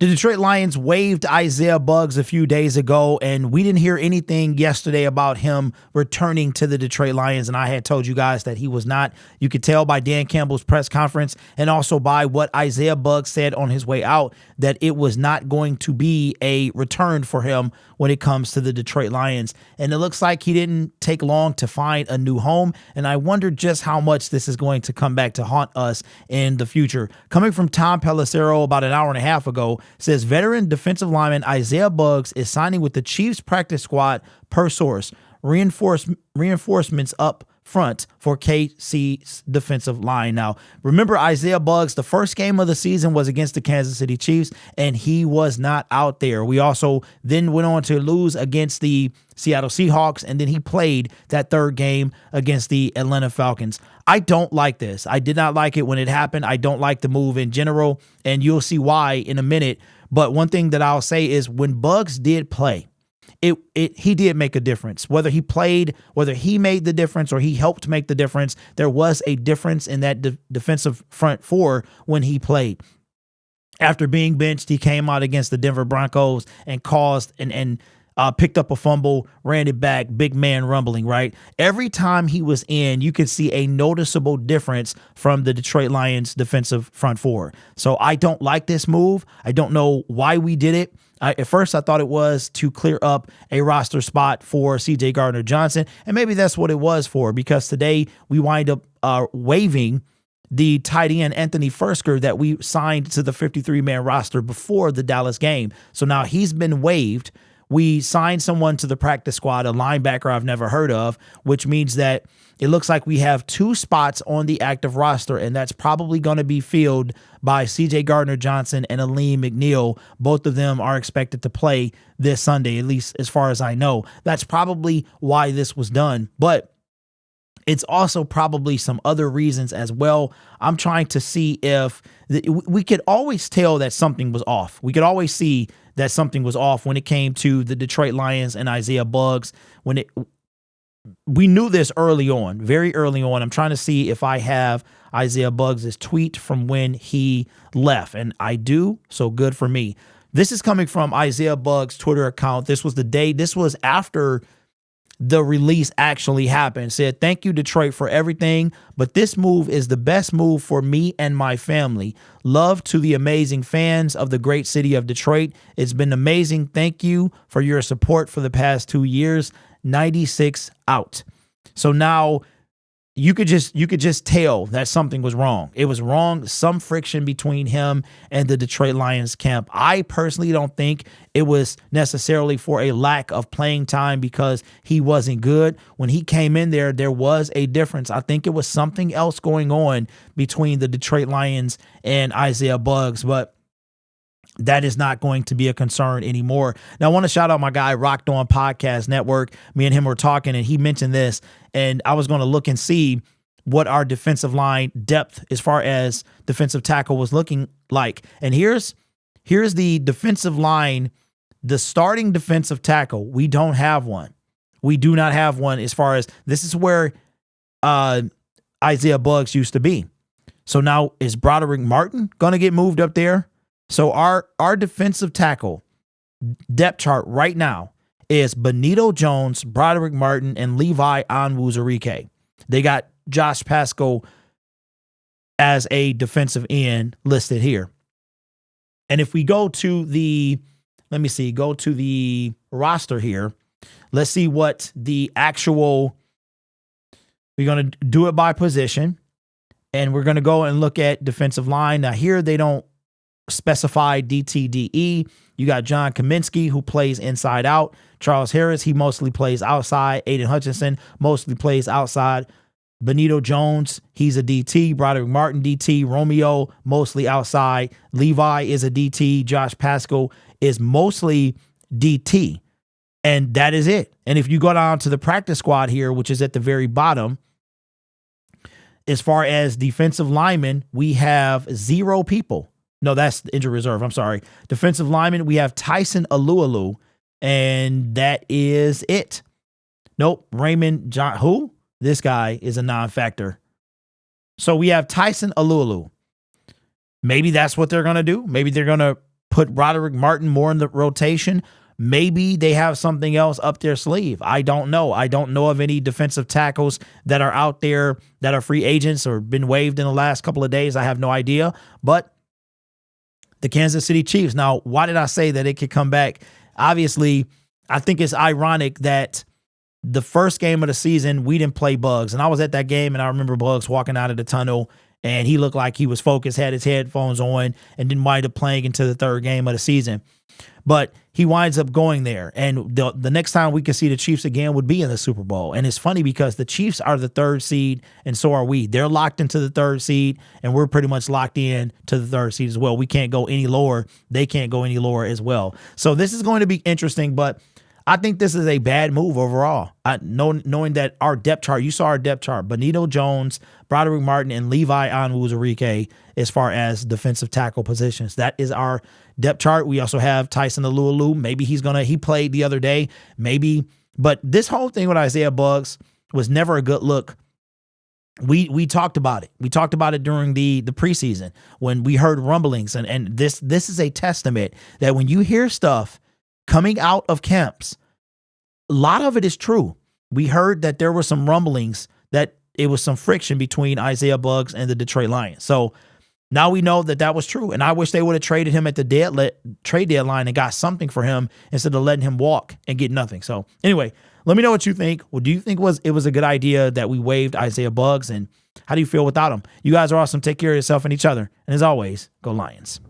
The Detroit Lions waived Isaiah Buggs a few days ago, and we didn't hear anything yesterday about him returning to the Detroit Lions. And I had told you guys that he was not. You could tell by Dan Campbell's press conference and also by what Isaiah Buggs said on his way out that it was not going to be a return for him when it comes to the Detroit Lions. And it looks like he didn't take long to find a new home. And I wonder just how much this is going to come back to haunt us in the future. Coming from Tom Pelissero about an hour and a half ago, says veteran defensive lineman Isaiah Buggs is signing with the Chiefs practice squad per source. Reinforcements up front for KC's defensive line. Now, remember Isaiah Buggs, the first game of the season was against the Kansas City Chiefs, and he was not out there. We also then went on to lose against the Seattle Seahawks, and then he played that third game against the Atlanta Falcons. I don't like this. I did not like it when it happened. I don't like the move in general, and you'll see why in a minute. But one thing that I'll say is when Buggs did play, he did make a difference. Whether he played, whether he made the difference or he helped make the difference, there was a difference in that defensive front four when he played. After being benched, he came out against the Denver Broncos and caused and picked up a fumble, ran it back, big man rumbling, right? Every time he was in, you could see a noticeable difference from the Detroit Lions defensive front four. So I don't like this move. I don't know why we did it. At first, I thought it was to clear up a roster spot for C.J. Gardner-Johnson, and maybe that's what it was for, because today we wind up waiving the tight end Anthony Fursker that we signed to the 53-man roster before the Dallas game. So now he's been waived. We signed someone to the practice squad, a linebacker I've never heard of, which means that it looks like we have two spots on the active roster, and that's probably going to be filled by C.J. Gardner-Johnson and Aleem McNeil. Both of them are expected to play this Sunday, at least as far as I know. That's probably why this was done, but it's also probably some other reasons as well. I'm trying to see if we could always tell that something was off. We could always see that something was off when it came to the Detroit Lions and Isaiah Buggs. We knew this early on, very early on. I'm trying to see if I have Isaiah Buggs' tweet from when he left, and I do, so good for me. This is coming from Isaiah Buggs' Twitter account. This was after the release actually happened. Said, "Thank you, Detroit, for everything, but this move is the best move for me and my family. Love to the amazing fans of the great city of Detroit. It's been amazing. Thank you for your support for the past 2 years. 96 out." So now you could just tell that something was wrong. It was wrong. Some friction between him and the Detroit Lions camp. I personally don't think it was necessarily for a lack of playing time because he wasn't good. When he came in there was a difference. I think it was something else going on between the Detroit Lions and Isaiah Buggs, but that is not going to be a concern anymore. Now, I want to shout out my guy, Rocked On Podcast Network. Me and him were talking, and he mentioned this, and I was going to look and see what our defensive line depth as far as defensive tackle was looking like. And here's the defensive line, the starting defensive tackle. We don't have one. We do not have one as far as this is where Isaiah Buggs used to be. So now is Broderick Martin going to get moved up there? So our defensive tackle depth chart right now is Benito Jones, Broderick Martin, and Levi Onwuzurike. They got Josh Pascal as a defensive end listed here. And if we go to the roster here, let's see what the actual, we're going to do it by position, and we're going to go and look at defensive line. Now here they don't specify DTDE. You got John Kaminsky, who plays inside out. Charles Harris, he mostly plays outside. Aiden Hutchinson mostly plays outside. Benito Jones, he's a DT. Broderick Martin, DT. Romeo, mostly outside. Levi is a DT. Josh Pascal is mostly DT. And that is it. And if you go down to the practice squad here, which is at the very bottom, as far as defensive linemen, we have 0 people. No, that's the injury reserve. I'm sorry. Defensive lineman, we have Tyson Alualu, and that is it. Nope. Raymond John, who? This guy is a non-factor. So we have Tyson Alualu. Maybe that's what they're going to do. Maybe they're going to put Roderick Martin more in the rotation. Maybe they have something else up their sleeve. I don't know. I don't know of any defensive tackles that are out there that are free agents or been waived in the last couple of days. I have no idea. But the Kansas City Chiefs. Now, why did I say that it could come back? Obviously, I think it's ironic that the first game of the season, we didn't play Bugs. And I was at that game, and I remember Bugs walking out of the tunnel, and he looked like he was focused, had his headphones on, and didn't wind up playing into the third game of the season. But he winds up going there. And the next time we could see the Chiefs again would be in the Super Bowl. And it's funny because the Chiefs are the third seed, and so are we. They're locked into the third seed, and we're pretty much locked in to the third seed as well. We can't go any lower. They can't go any lower as well. So this is going to be interesting, but I think this is a bad move overall. Knowing that our depth chart, you saw our depth chart, Benito Jones, Broderick Martin, and Levi Onwuzurike as far as defensive tackle positions. That is our depth chart. We also have Tyson Alualu. Maybe he played the other day, maybe. But this whole thing with Isaiah Bugs was never a good look. We talked about it. We talked about it during the preseason when we heard rumblings. And this is a testament that when you hear stuff coming out of camps, a lot of it is true. We heard that there were some rumblings that it was some friction between Isaiah Bugs and the Detroit Lions. So now we know that that was true. And I wish they would have traded him at the trade deadline and got something for him instead of letting him walk and get nothing. So anyway, let me know what you think. Well, do you think it was a good idea that we waived Isaiah Bugs? And how do you feel without him? You guys are awesome. Take care of yourself and each other. And as always, go Lions.